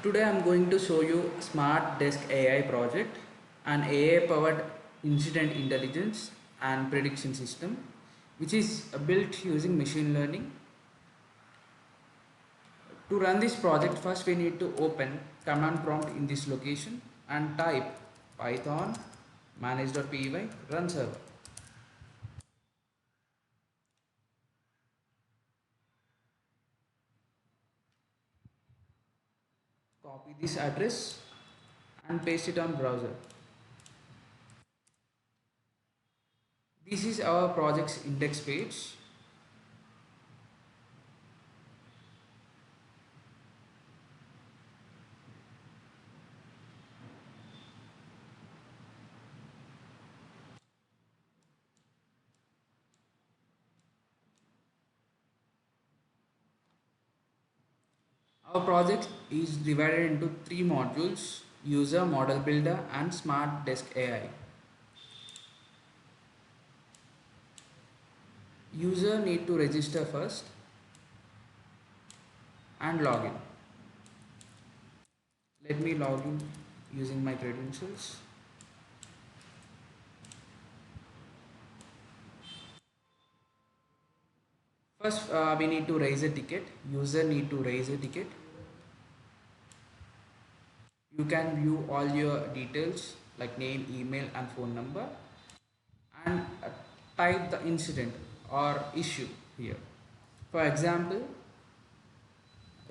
Today I am going to show you SmartDesk AI project, an AI powered incident intelligence and prediction system which is built using machine learning. To run this project, first we need to open command prompt in this location and type python manage.py run server. Copy this address and paste it on browser. This is our project's index page. Our project is divided into three modules: user, model builder and SmartDesk AI. User need to register first and log in. Let me log in using my credentials. First we need to raise a ticket. User need to raise a ticket. You can view all your details like name, email and phone number and type the incident or issue here. For example,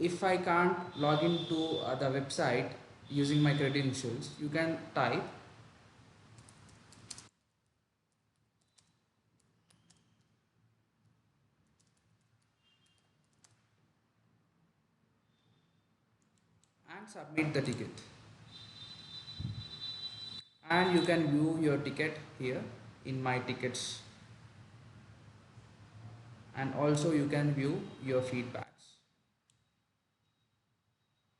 if I can't log into the website using my credentials, you can type and submit the ticket. And you can view your ticket here in my tickets, and also you can view your feedbacks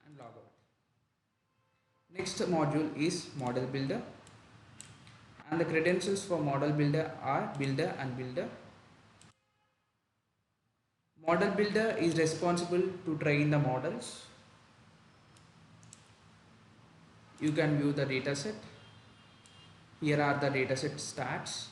and log out. Next module is model builder, and the credentials for model builder are builder and builder. Model builder is responsible to train the models. You can view the dataset. Here are the dataset stats.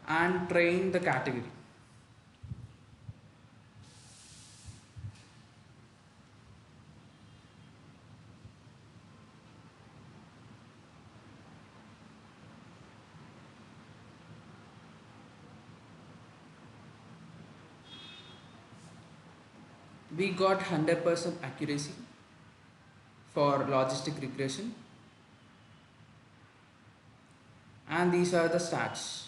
And train the category. We got 100% accuracy for logistic regression, and these are the stats.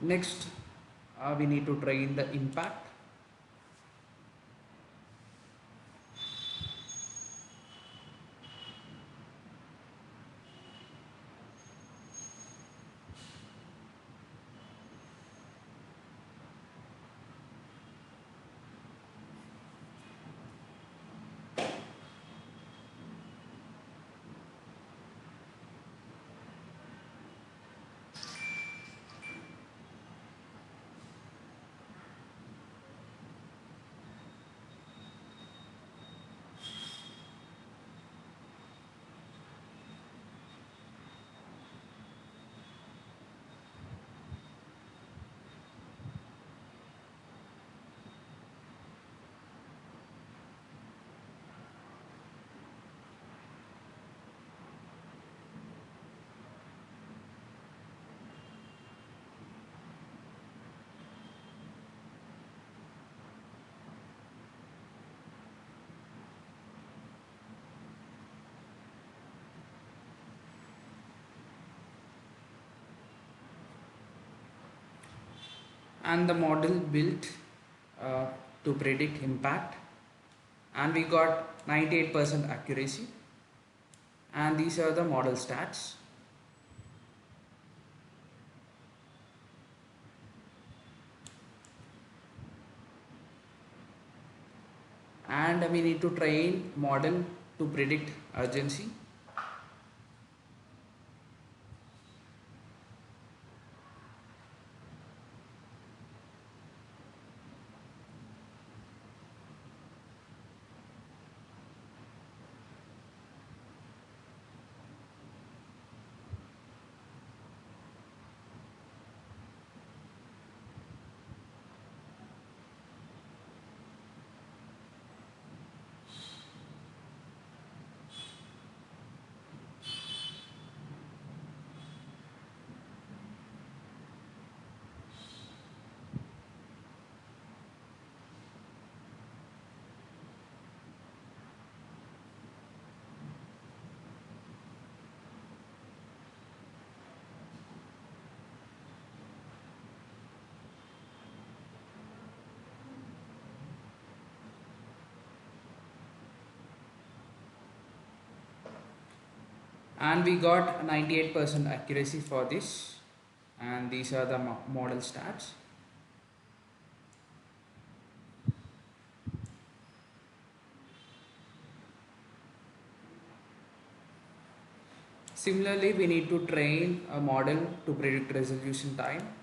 Next we need to train the impact. And the model built to predict impact, and we got 98% accuracy, and these are the model stats. and we need to train model to predict urgency. And we got 98% accuracy for this, and these are the model stats. Similarly, we need to train a model to predict resolution time.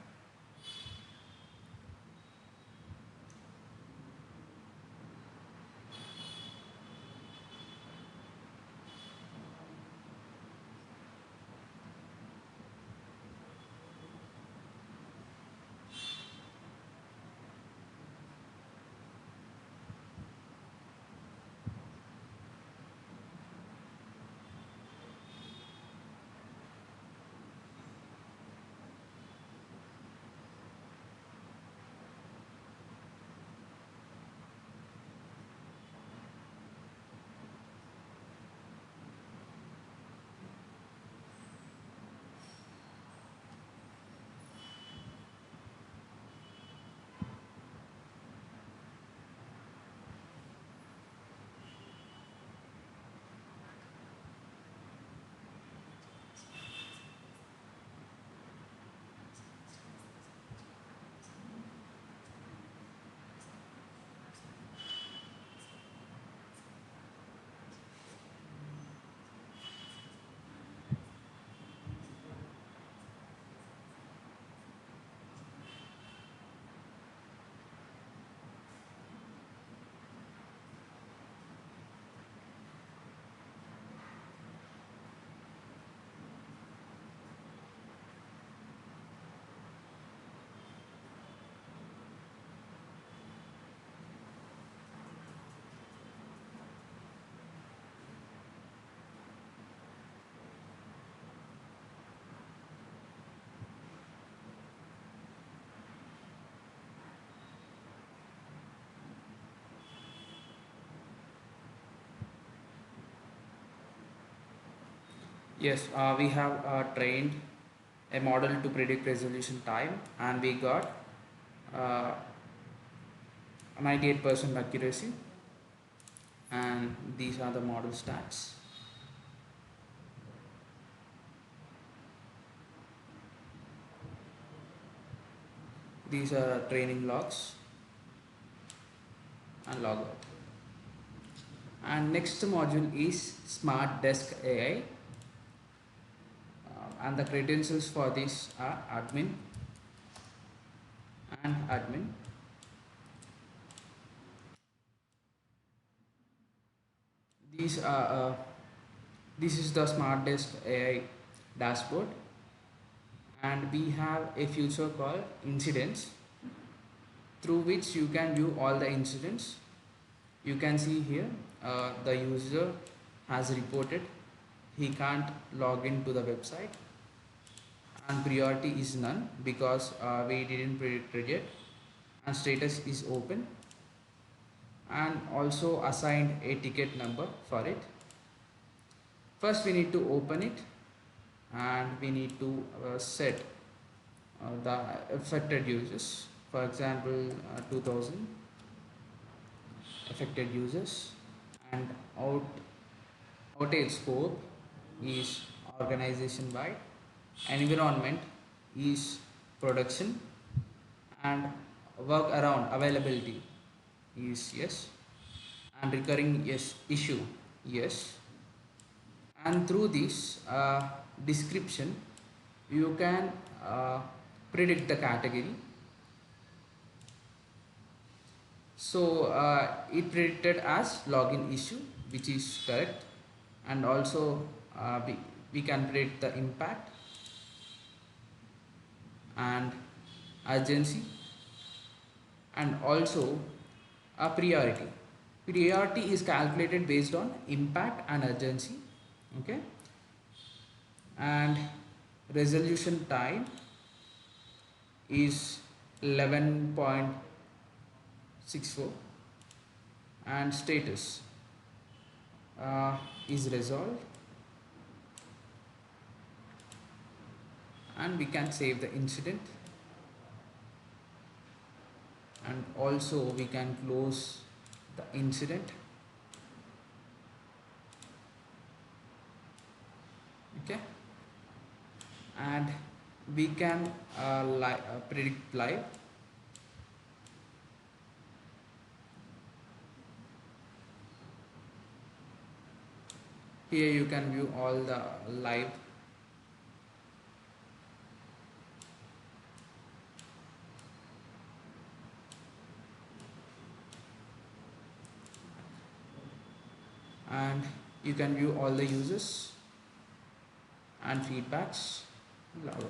Yes, we have trained a model to predict resolution time, and we got uh, 98% accuracy, and these are the model stats. These are training logs and logout. And next module is SmartDesk AI, and the credentials for this are admin and admin. These are this is the SmartDesk AI dashboard, and we have a feature called incidents, through which you can view all the incidents. You can see here the user has reported he can't log into the website, and priority is none because we didn't predict it yet, and status is open, and also assigned a ticket number for it. First we need to open it, and we need to set the affected users, for example 2000 affected users, and outage scope is organization wide, environment is production, and work around availability is yes, and recurring yes issue yes. And through this description you can predict the category. So it predicted as login issue, which is correct, and also we can predict the impact and urgency, and also a priority. Priority is calculated based on impact and urgency. Okay, and resolution time is 11.64, and status is resolved, and we can save the incident, and also we can close the incident. Okay, and we can predict live. Here you can view all the live, and you can view all the users and feedbacks. Allow it.